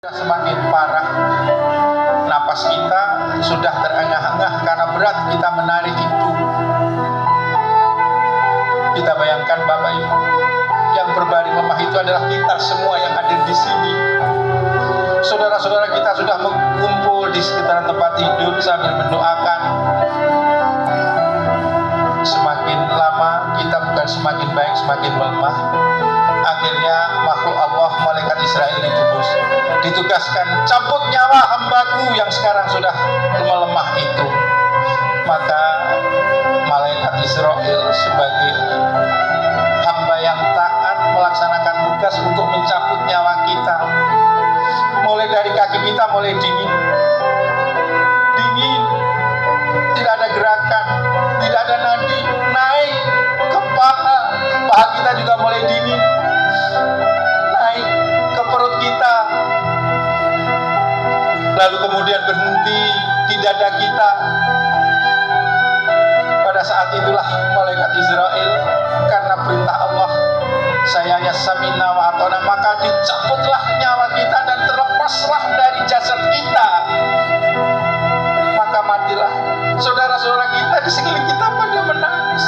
Semakin parah, napas kita sudah terengah-engah karena berat kita menarik itu. Kita bayangkan Bapak Ibu, yang berbaring lemah itu adalah kita semua yang hadir di sini. Saudara-saudara kita sudah mengumpul di sekitar tempat tidur sambil mendoakan. Semakin lama kita bukan semakin baik, semakin melemah. Akhirnya makhluk Allah, malaikat Israel ditugaskan, cabut nyawa hambaku yang sekarang sudah melemah itu. Maka malaikat Israel sebagai hamba yang taat melaksanakan tugas untuk mencabut nyawa kita. Mulai dari kaki kita mulai dingin, tidak ada gerakan, tidak ada nadi, naik ke paha kita juga mulai dingin, naik ke perut kita, lalu kemudian berhenti di dada kita. Pada saat itulah malaikat Israel, karena perintah Allah, sayanya samina wa atona, maka dicabutlah nyawa kita dan terlepaslah dari jasad kita. Maka matilah saudara-saudara kita di sekeliling kita pada menangis,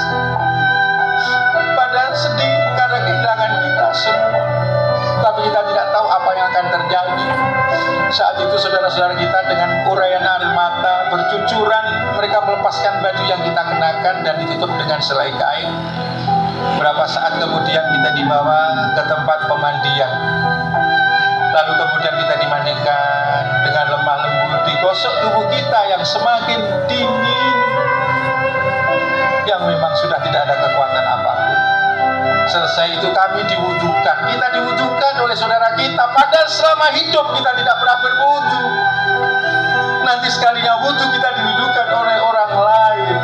pada sedih karena kehilangan kita semua. Tapi kita tidak tahu apa yang akan terjadi. Saat itu saudara-saudara kita dengan uraian air mata bercucuran, mereka melepaskan baju yang kita kenakan dan ditutup dengan selai kain. Berapa saat kemudian kita dibawa ke tempat pemandian. Lalu kemudian kita dimandikan dengan lemah lembut, digosok tubuh kita yang semakin dingin, yang memang sudah tidak ada kekuatan apapun. Selesai itu kami diwudukan. Kita diwudukan oleh saudara kita, padahal selama hidup kita tidak pernah berwudu. Nanti sekalinya wudu kita diwudukan oleh orang lain.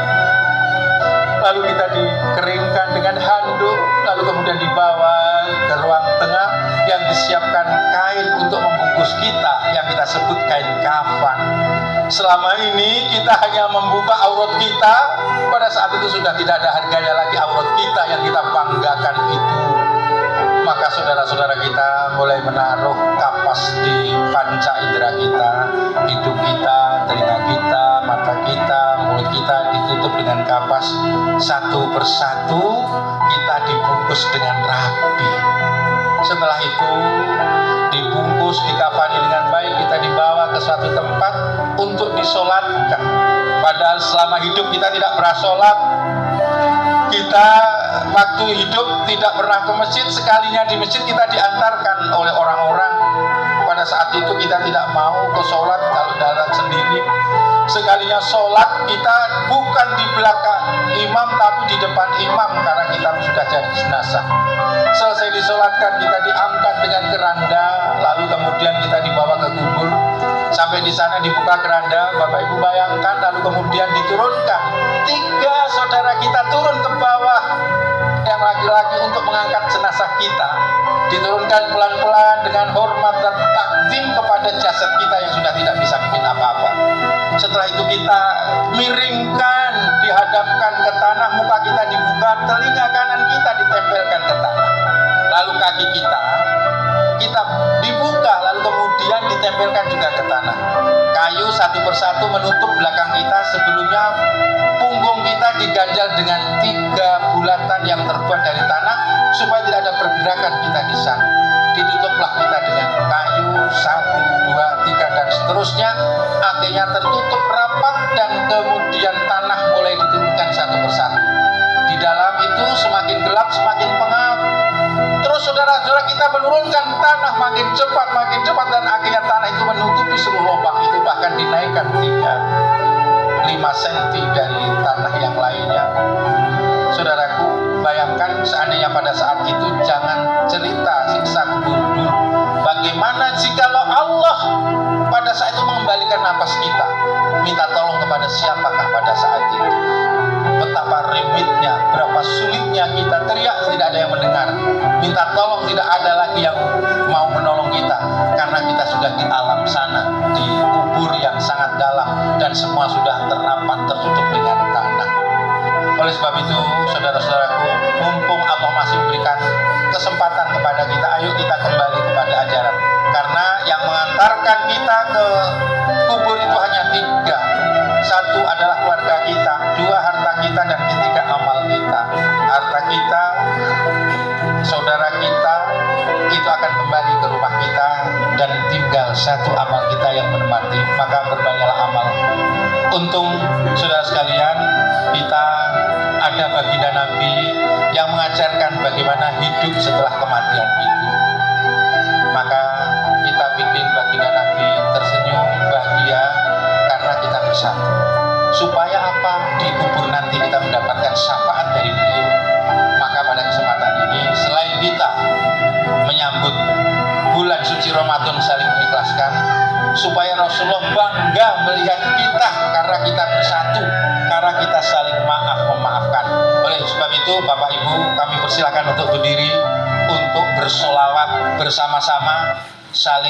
Lalu kita dikeringkan dengan handuk, lalu kemudian dibawa ke ruang tengah yang disiapkan kain untuk membungkus kita, yang kita sebut kain kafan. Selama ini kita hanya membuka aurat kita, pada saat itu sudah tidak ada harganya lagi aurat kita yang kita banggakan itu. Maka saudara-saudara kita mulai menaruh kapas di panca indera kita, hidung kita, telinga kita, mata kita, mulut kita ditutup dengan kapas. Satu persatu kita dibungkus dengan rapi. Setelah itu dibungkus, dikafani dengan baik, kita dibawa ke suatu tempat untuk disolatkan. Padahal selama hidup kita tidak pernah sholat. Kita waktu hidup tidak pernah ke masjid. Sekalinya di masjid kita diantarkan oleh orang-orang. Pada saat itu kita tidak mau ke sholat kalau dalam sendiri. Sekalinya sholat kita bukan di belakang imam tapi di depan imam, karena kita sudah jadi jenazah. Selesai disolatkan kita diangkat dengan keranda, lalu kemudian kita dibawa ke kubur. Sampai di sana dibuka keranda, Bapak Ibu bayangkan, lalu kemudian diturunkan. 3 saudara kita turun ke bawah, yang laki-laki untuk mengangkat jenazah kita. Diturunkan pelan-pelan dengan hormat dan takzim kepada jasad kita yang sudah tidak bisa bikin apa-apa. Setelah itu kita miringkan, dihadapkan ke tanah, muka kita dibuka, telinga kanan kita ditempelkan ke tanah. Lalu kaki kita dibuka, lalu kemudian ditempelkan juga ke tanah. Kayu satu persatu menutup belakang kita. Sebelumnya punggung kita diganjal dengan 3 bulatan yang terbuat dari tanah supaya tidak ada pergerakan kita di sana. Ditutuplah kita dengan kayu 1, 2, 3 dan seterusnya. Akhirnya tertutup rapat dan kemudian tanah mulai diturunkan satu persatu. Di dalam itu semakin gelap, semakin pengap. Terus saudara-saudara kita menurunkan tanah makin cepat dan akhirnya tanah itu menutupi seluruh lubang itu, bahkan dinaikkan 5 cm dari tanah yang lainnya. Saudaraku, bayangkan seandainya pada saat itu jangan cerita siksa kubur dulu. Bagaimana jikalau Allah pada saat itu mengembalikan napas kita? Minta tolong kepada siapakah pada saat itu? Betapa rumitnya, berapa sulitnya kita teriak, tidak ada yang mendengar. Minta tolong, tidak ada lagi yang mau menolong kita, karena kita sudah di alam sana, di kubur yang sangat dalam, dan semua sudah terrapat, tertutup dengan tanah. Oleh sebab itu, saudara-saudaraku, mumpung Allah masih memberikan kesempatan kepada kita, ayo kita kembali kepada ajaran. Karena yang mengantar mengantarkan kita ke kubur itu hanya tiga. Satu adalah keluarga kita, dua harta kita, dan ketiga amal kita. Harta kita, saudara kita, itu akan kembali ke rumah kita, dan tinggal satu amal kita yang menemati. Maka berbanyaklah amal. Untung saudara sekalian, kita ada baginda Nabi yang mengajarkan bagaimana hidup setelah kematian itu. Maka kita bikin baginda Nabi tersenyum, bahagia, karena kita bersatu. Supaya apa? Di kubur nanti kita mendapatkan syafaat dari beliau. Maka pada kesempatan ini, selain kita menyambut bulan suci Ramadan saling mengikhlaskan, supaya Rasulullah bangga melihat kita karena kita bersatu, karena kita saling memaafkan. Oleh sebab itu, Bapak Ibu, kami persilakan untuk berdiri untuk bersolawat bersama-sama, saling